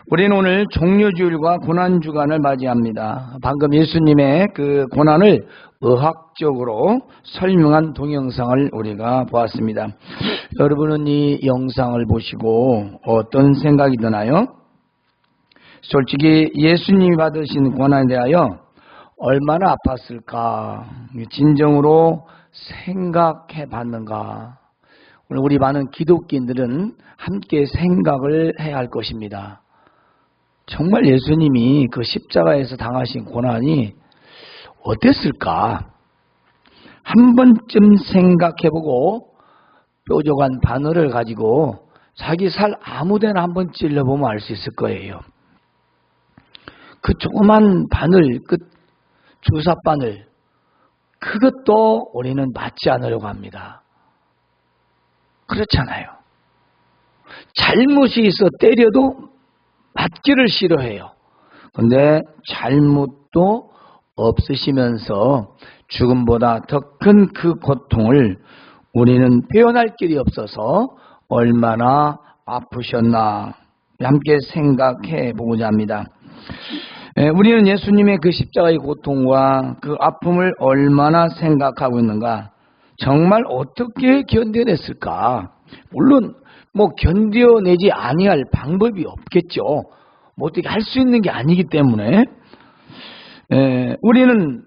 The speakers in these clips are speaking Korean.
우리는 오늘 종려주일과 고난주간을 맞이합니다. 방금 예수님의 그 고난을 의학적으로 설명한 동영상을 우리가 보았습니다. 여러분은 이 영상을 보시고 어떤 생각이 드나요? 솔직히 예수님이 받으신 고난에 대하여 얼마나 아팠을까 진정으로 생각해 봤는가? 오늘 우리 많은 기독교인들은 함께 생각을 해야 할 것입니다. 정말 예수님이 그 십자가에서 당하신 고난이 어땠을까? 한 번쯤 생각해보고 뾰족한 바늘을 가지고 자기 살 아무데나 한번 찔러보면 알 수 있을 거예요. 그 조그만 바늘, 그 주사바늘, 그것도 우리는 맞지 않으려고 합니다. 그렇잖아요. 잘못이 있어 때려도 맞기를 싫어해요. 그런데 잘못도 없으시면서 죽음보다 더 큰 그 고통을 우리는 표현할 길이 없어서 얼마나 아프셨나 함께 생각해 보고자 합니다. 우리는 예수님의 그 십자가의 고통과 그 아픔을 얼마나 생각하고 있는가? 정말 어떻게 견뎌냈을까? 물론 견뎌내지 아니할 방법이 없겠죠. 어떻게 할 수 있는 게 아니기 때문에 우리는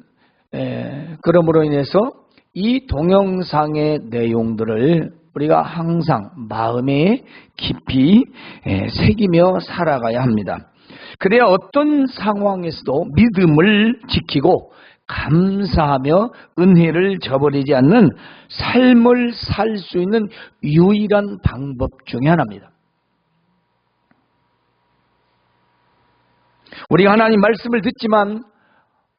그러므로 인해서 이 동영상의 내용들을 우리가 항상 마음에 깊이 새기며 살아가야 합니다. 그래야 어떤 상황에서도 믿음을 지키고 감사하며 은혜를 저버리지 않는 삶을 살 수 있는 유일한 방법 중에 하나입니다. 우리가 하나님 말씀을 듣지만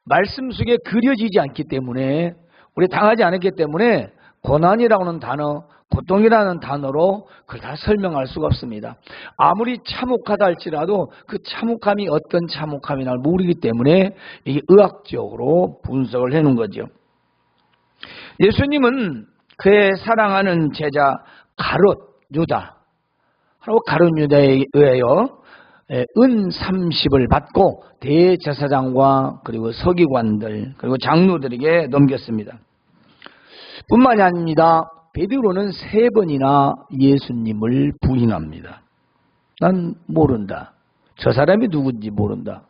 말씀 속에 그려지지 않기 때문에 우리 당하지 않았기 때문에 고난이라는 단어, 고통이라는 단어로 그걸 다 설명할 수가 없습니다. 아무리 참혹하다 할지라도 그 참혹함이 어떤 참혹함이나 모르기 때문에 이게 의학적으로 분석을 해놓은 거죠. 예수님은 그의 사랑하는 제자 가롯 유다, 가롯 유다에 의하여 은 30을 받고 대제사장과 그리고 서기관들 그리고 장로들에게 넘겼습니다. 뿐만이 아닙니다. 베드로는 3번이나 예수님을 부인합니다. 난 모른다. 저 사람이 누군지 모른다.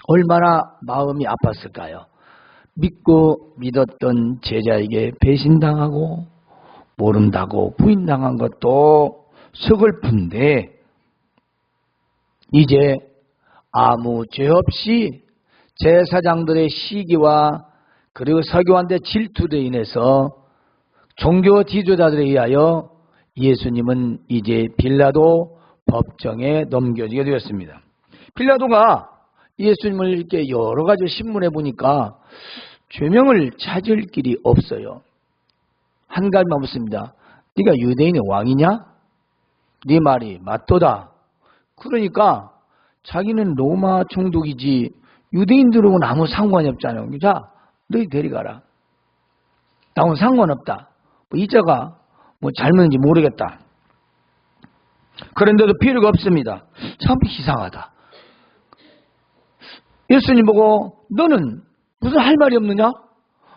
얼마나 마음이 아팠을까요? 믿고 믿었던 제자에게 배신당하고 모른다고 부인당한 것도 서글픈데 이제 아무 죄 없이 제사장들의 시기와 그리고 서기관들의 질투로 인해서 종교 지도자들에 의하여 예수님은 이제 빌라도 법정에 넘겨지게 되었습니다. 빌라도가 예수님을 이렇게 여러 가지 신문해 보니까 죄명을 찾을 길이 없어요. 한 가지만 묻습니다. 네가 유대인의 왕이냐? 네 말이 맞도다. 그러니까 자기는 로마 총독이지 유대인들하고는 아무 상관이 없잖아요. 자, 너희 데려가라. 나하고는 상관없다. 이자가 잘못인지 모르겠다. 그런데도 필요가 없습니다. 참 이상하다. 예수님 보고 너는 무슨 할 말이 없느냐?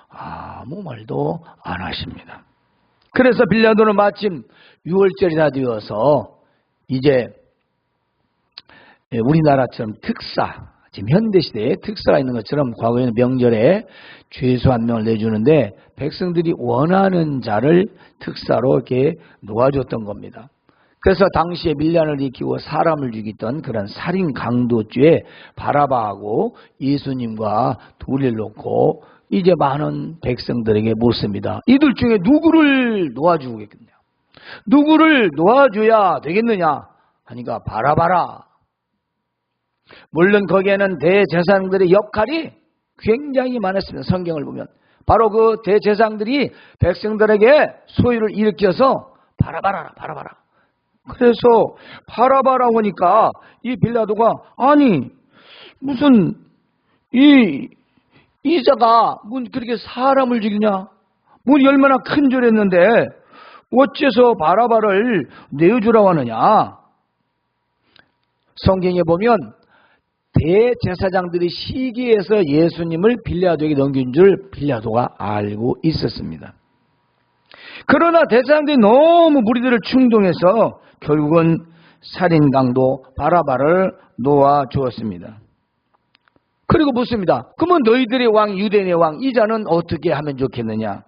아무 말도 안 하십니다. 그래서 빌라도는 마침 6월절이 다 되어서 이제 우리나라처럼 특사, 지금 현대시대에 특사가 있는 것처럼 과거에는 명절에 죄수 한 명을 내주는데 백성들이 원하는 자를 특사로 이렇게 놓아줬던 겁니다. 그래서 당시에 밀란을 일으키고 사람을 죽이던 그런 살인 강도죄에 바라바하고 예수님과 둘을 놓고 이제 많은 백성들에게 묻습니다. 이들 중에 누구를 놓아주겠느냐? 누구를 놓아줘야 되겠느냐? 하니까 바라바라. 물론 거기에는 대제사장들의 역할이 굉장히 많았습니다. 성경을 보면 바로 그 대제사장들이 백성들에게 소유를 일으켜서 바라바라. 그래서 바라바라 하니까 이 빌라도가 아니 무슨 이자가 그렇게 사람을 죽이냐? 얼마나 큰 죄랬는데 어째서 바라바를 내어주라고 하느냐? 성경에 보면 대제사장들이 시기해서 예수님을 빌라도에게 넘긴 줄 빌라도가 알고 있었습니다. 그러나 대제사장들이 너무 무리들을 충동해서 결국은 살인 강도 바라바를 놓아 주었습니다. 그리고 묻습니다. 그러면 너희들의 왕, 유대인의 왕, 이자는 어떻게 하면 좋겠느냐?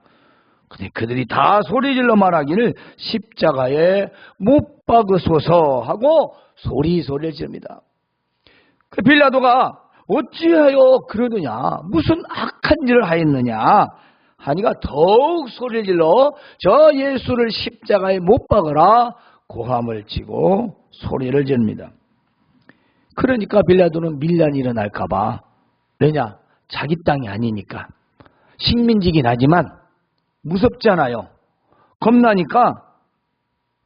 근데 그들이 다 소리질러 말하기를 십자가에 못 박으소서 하고 소리를 지릅니다. 그 빌라도가 어찌하여 그러느냐, 무슨 악한 일을 하였느냐 하니까 더욱 소리를 질러 저 예수를 십자가에 못 박으라 고함을 치고 소리를 지릅니다. 그러니까 빌라도는 밀란이 일어날까 봐, 왜냐, 자기 땅이 아니니까 식민지긴 하지만 무섭잖아요. 겁나니까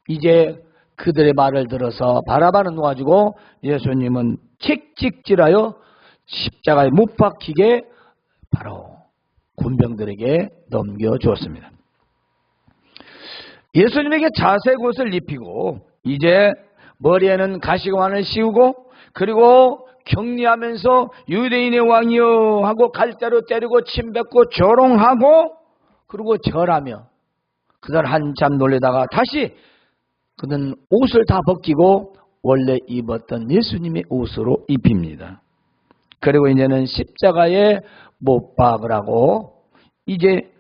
이제 그들의 말을 들어서 바라바는 놓아주고 예수님은 칙칙질하여 십자가에 못 박히게 바로 군병들에게 넘겨주었습니다. 예수님에게 자색 옷을 입히고 이제 머리에는 가시관을 씌우고 그리고 격리하면서 유대인의 왕이여 하고 갈대로 때리고 침뱉고 조롱하고 그리고 절하며 그들 한참 놀래다가 다시 그는 옷을 다 벗기고 원래 입었던 예수님의 옷으로 입힙니다. 그리고 이제는 십자가에 못 박으라고 이제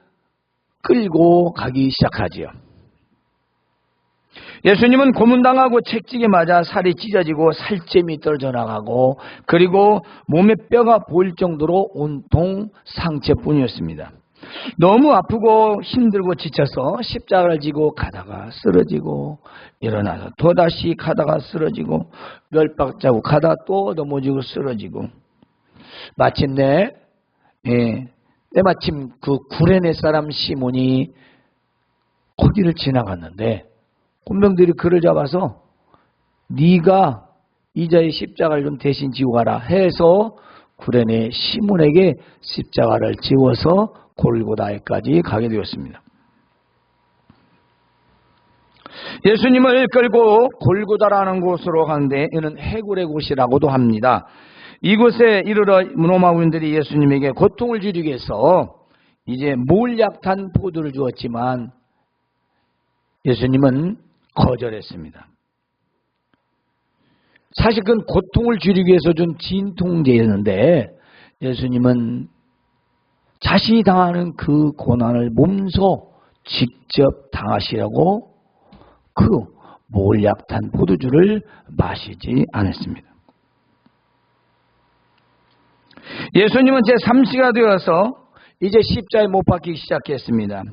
끌고 가기 시작하지요. 예수님은 고문당하고 채찍에 맞아 살이 찢어지고 살점이 떨어져 나가고 그리고 몸에 뼈가 보일 정도로 온통 상처뿐이었습니다. 너무 아프고 힘들고 지쳐서 십자가를 지고 가다가 쓰러지고 일어나서 또다시 가다가 쓰러지고 몇 발자국 가다가 또 넘어지고 쓰러지고 마침내 때마침 그 구레네 사람 시몬이 거기를 지나갔는데 군병들이 그를 잡아서 네가 이자의 십자가를 좀 대신 지고 가라 해서 구레네 시몬에게 십자가를 지워서 골고다에까지 가게 되었습니다. 예수님을 끌고 골고다라는 곳으로 가는데 이는 해골의 곳이라고도 합니다. 이곳에 이르러 로마군들이 예수님에게 고통을 주기 위해서 이제 몰약탄 포도를 주었지만 예수님은 거절했습니다. 사실 그건 고통을 줄이기 위해서 준 진통제였는데 예수님은 자신이 당하는 그 고난을 몸소 직접 당하시려고 그 몰약탄 포도주를 마시지 않았습니다. 예수님은 제3시가 되어서 이제 십자가에 못 박히기 시작했습니다.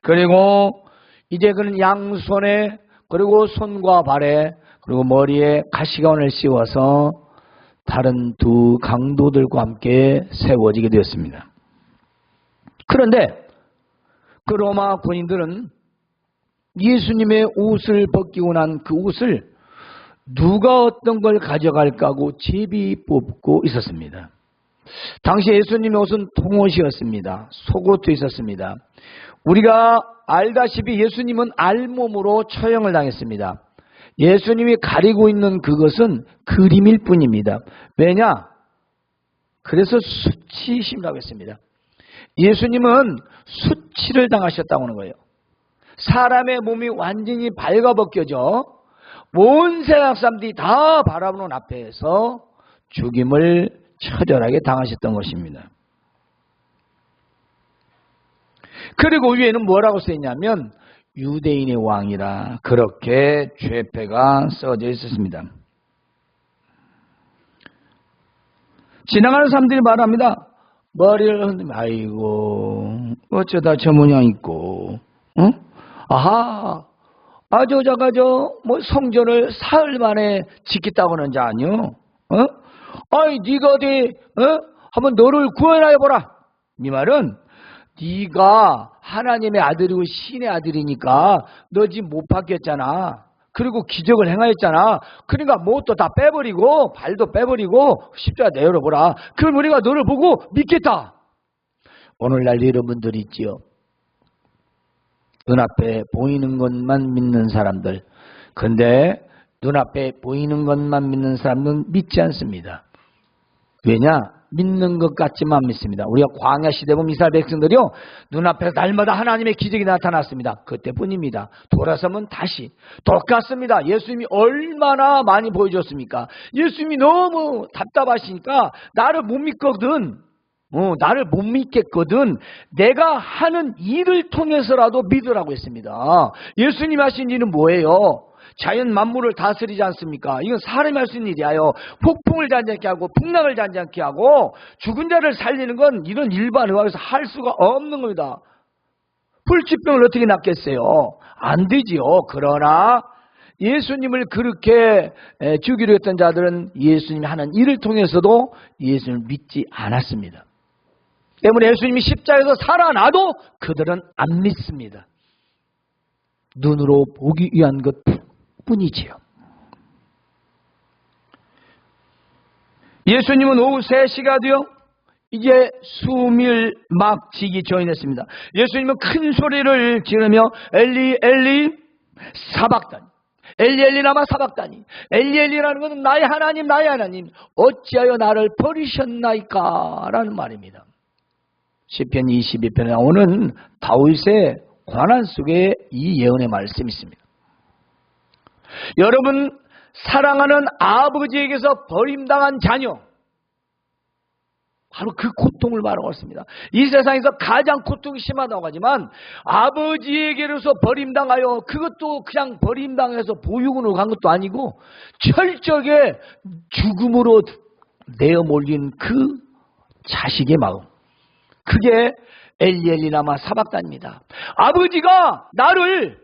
그리고 이제 그는 양손에 그리고 손과 발에 그리고 머리에 가시관을 씌워서 다른 두 강도들과 함께 세워지게 되었습니다. 그런데 그 로마 군인들은 예수님의 옷을 벗기고 난 그 옷을 누가 어떤 걸 가져갈까 하고 제비 뽑고 있었습니다. 당시 예수님의 옷은 통옷이었습니다. 속옷도 있었습니다. 우리가 알다시피 예수님은 알몸으로 처형을 당했습니다. 예수님이 가리고 있는 그것은 그림일 뿐입니다. 왜냐? 그래서 수치심이라고 했습니다. 예수님은 수치를 당하셨다고 하는 거예요. 사람의 몸이 완전히 발가벗겨져 온 세상 사람들이 다 바라보는 앞에서 죽임을 처절하게 당하셨던 것입니다. 그리고 위에는 뭐라고 써있냐면 유대인의 왕이라 그렇게 죄패가 써져 있었습니다. 지나가는 사람들이 말합니다. 머리를 흔들면 아이고 어쩌다 저 모양 있고 아하 저자가 뭐 성전을 사흘 만에 짓겠다고 하는 자 아니요? 아이 네가 어디 한번 너를 구원하여 보라. 이 말은 네가 하나님의 아들이고 신의 아들이니까 너 지금 못 박혔잖아. 그리고 기적을 행하였잖아. 그러니까 못도 다 빼버리고 발도 빼버리고 십자가 내려보라. 그럼 우리가 너를 보고 믿겠다. 오늘날 여러분들 있지요. 눈앞에 보이는 것만 믿는 사람들. 근데 눈앞에 보이는 것만 믿는 사람은 믿지 않습니다. 왜냐? 믿는 것 같지만 믿습니다. 우리가 광야 시대 보면 이스라엘 백성들이요, 눈앞에서 날마다 하나님의 기적이 나타났습니다. 그때뿐입니다. 돌아서면 다시 똑같습니다. 예수님이 얼마나 많이 보여줬습니까? 예수님이 너무 답답하시니까 나를 못 믿거든. 나를 못 믿겠거든. 내가 하는 일을 통해서라도 믿으라고 했습니다. 예수님 하신 일은 뭐예요? 자연 만물을 다스리지 않습니까? 이건 사람이 할 수 있는 일이에요. 폭풍을 잔잔케 하고 풍랑을 잔잔케 하고 죽은 자를 살리는 건 이런 일반 의학에서 할 수가 없는 겁니다. 불치병을 어떻게 낫겠어요? 안 되지요. 그러나 예수님을 그렇게 죽이려 했던 자들은 예수님이 하는 일을 통해서도 예수님을 믿지 않았습니다. 때문에 예수님이 십자가에서 살아나도 그들은 안 믿습니다. 눈으로 보기 위한 것 뿐이지요. 예수님은 오후 3시가 되어 이제 숨을 막 지기 전이었습니다. 예수님은 큰 소리를 지르며 엘리 엘리 사박다니, 엘리 엘리 라마 사박다니, 엘리 엘리라는 것은 나의 하나님 나의 하나님 어찌하여 나를 버리셨나이까 라는 말입니다. 시편 22편에 나오는 다윗의 고난 속에 이 예언의 말씀이 있습니다. 여러분, 사랑하는 아버지에게서 버림당한 자녀, 바로 그 고통을 말하고 있습니다. 이 세상에서 가장 고통이 심하다고 하지만 아버지에게로서 버림당하여, 그것도 그냥 버림당해서 보육원으로 간 것도 아니고 철저하게 죽음으로 내어 몰린 그 자식의 마음, 그게 엘리 엘리 라마 사박단입니다. 아버지가 나를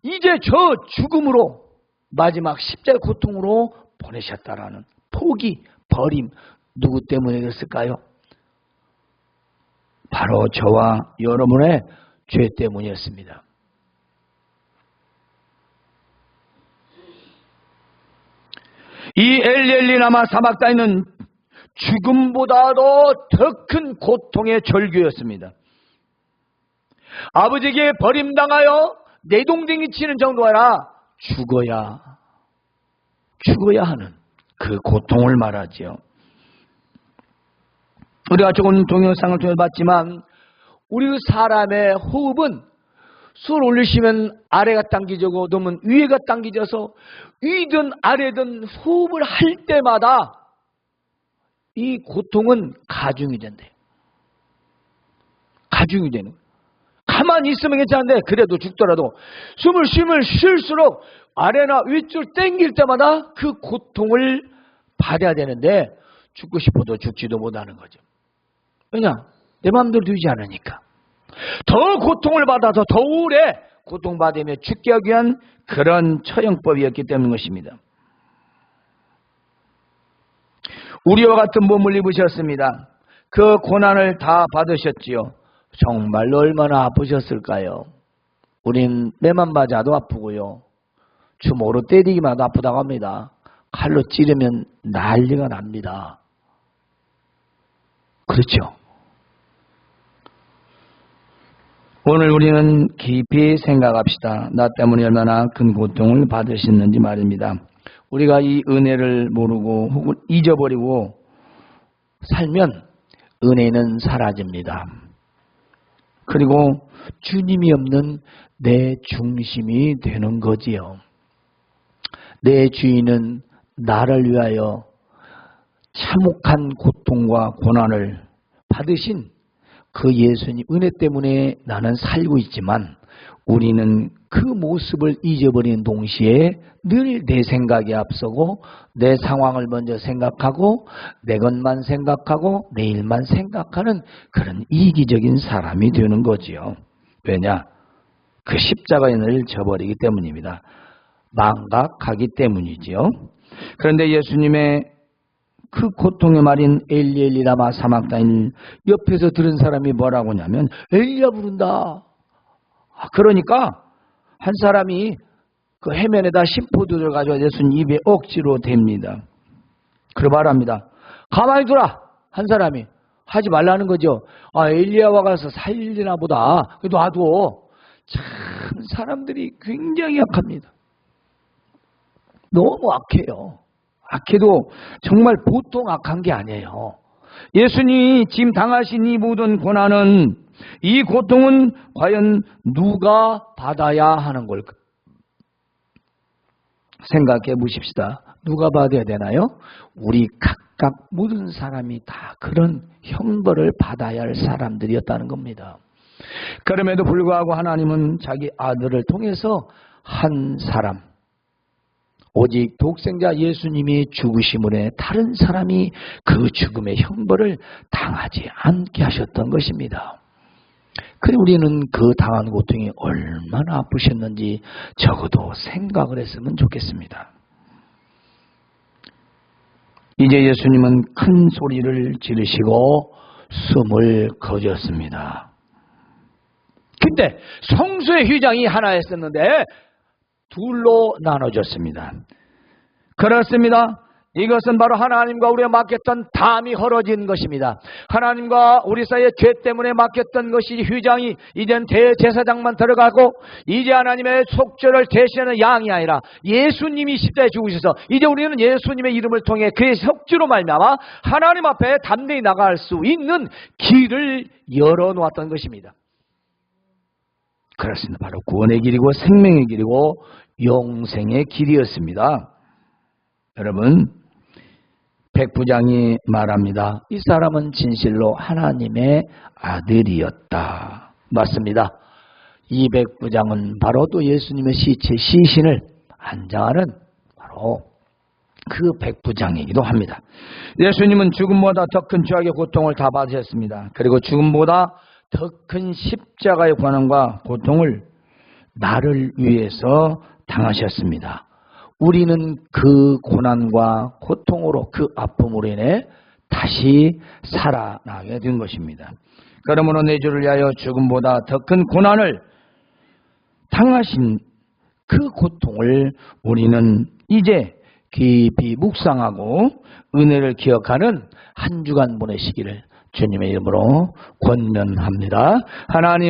이제 저 죽음으로, 마지막 십자가의 고통으로 보내셨다라는 포기, 버림, 누구 때문에 그랬을까요? 바로 저와 여러분의 죄 때문이었습니다. 이 엘리 엘리 라마 사박단은 죽음보다도 더 큰 고통의 절규였습니다. 아버지에게 버림당하여 내동댕이 치는 정도가 아니라 죽어야 하는 그 고통을 말하지요. 우리가 조금 동영상을 통해 봤지만 우리 사람의 호흡은 숨을 올리시면 아래가 당기지고 넘으면 위에가 당기져서 위든 아래든 호흡을 할 때마다 이 고통은 가중이 된대요. 가중이 되는 거예요. 가만히 있으면 괜찮은데 그래도 죽더라도 숨을 쉴수록 아래나 위쪽을 당길 때마다 그 고통을 받아야 되는데 죽고 싶어도 죽지도 못하는 거죠. 왜냐? 내 마음대로 되지 않으니까. 더 고통을 받아서 더 오래 고통받으며 죽게 하기 위한 그런 처형법이었기 때문인 것입니다. 우리와 같은 몸을 입으셨습니다. 그 고난을 다 받으셨지요. 정말로 얼마나 아프셨을까요? 우린 매만 맞아도 아프고요. 주먹으로 때리기만 해도 아프다고 합니다. 칼로 찌르면 난리가 납니다. 그렇죠? 오늘 우리는 깊이 생각합시다. 나 때문에 얼마나 큰 고통을 받으셨는지 말입니다. 우리가 이 은혜를 모르고 혹은 잊어버리고 살면 은혜는 사라집니다. 그리고 주님이 없는 내 중심이 되는 거지요. 내 주인은 나를 위하여 참혹한 고통과 고난을 받으신 그 예수님 은혜 때문에 나는 살고 있지만 우리는 그 모습을 잊어버리는 동시에 늘 내 생각이 앞서고 내 상황을 먼저 생각하고 내 것만 생각하고 내 일만 생각하는 그런 이기적인 사람이 되는 거지요. 왜냐? 그 십자가의 은혜를 저버리기 때문입니다. 망각하기 때문이지요. 그런데 예수님의 그 고통의 말인 엘리 엘리 라마 사박단을 옆에서 들은 사람이 뭐라고 하냐면 엘리야 부른다. 그러니까 한 사람이 그 해면에다 심포도를 가져와 예수님 입에 억지로 댑니다. 그러 말합니다. 가만히 두라. 한 사람이 하지 말라는 거죠. 엘리야와 가서 살리나 보다. 놔둬. 참 사람들이 굉장히 약합니다. 너무 악해요. 악해도 정말 보통 악한 게 아니에요. 예수님이 지금 당하신 이 모든 고난은, 이 고통은 과연 누가 받아야 하는 걸까? 생각해 보십시다. 누가 받아야 되나요? 우리 각각 모든 사람이 다 그런 형벌을 받아야 할 사람들이었다는 겁니다. 그럼에도 불구하고 하나님은 자기 아들을 통해서 한 사람, 오직 독생자 예수님이 죽으심으로 인해 다른 사람이 그 죽음의 형벌을 당하지 않게 하셨던 것입니다. 그래 우리는 그 당한 고통이 얼마나 아프셨는지 적어도 생각을 했으면 좋겠습니다. 이제 예수님은 큰 소리를 지르시고 숨을 거두었습니다. 그때 성소의 휘장이 하나였었는데 둘로 나눠졌습니다. 그렇습니다. 이것은 바로 하나님과 우리가 맡겼던 담이 헐어진 것입니다. 하나님과 우리 사이의 죄 때문에 맡겼던 것이 휘장이 이젠 대제사장만 들어가고, 이제 하나님의 속죄를 대신하는 양이 아니라 예수님이 십자가에 죽으셔서 이제 우리는 예수님의 이름을 통해 그의 속죄로 말미암아 하나님 앞에 담대히 나갈 수 있는 길을 열어놓았던 것입니다. 그렇습니다. 바로 구원의 길이고 생명의 길이고 영생의 길이었습니다. 여러분, 백부장이 말합니다. 이 사람은 진실로 하나님의 아들이었다. 맞습니다. 이 백부장은 바로 또 예수님의 시신을 안장하는 바로 그 백부장이기도 합니다. 예수님은 죽음보다 더 큰 죄악의 고통을 다 받으셨습니다. 그리고 죽음보다 더 큰 십자가의 고난과 고통을 나를 위해서 당하셨습니다. 우리는 그 고난과 고통으로, 그 아픔으로 인해 다시 살아나게 된 것입니다. 그러므로 내 주를 위하여 죽음보다 더 큰 고난을 당하신 그 고통을 우리는 이제 깊이 묵상하고 은혜를 기억하는 한 주간 보내시기를 주님의 이름으로 권면합니다. 하나님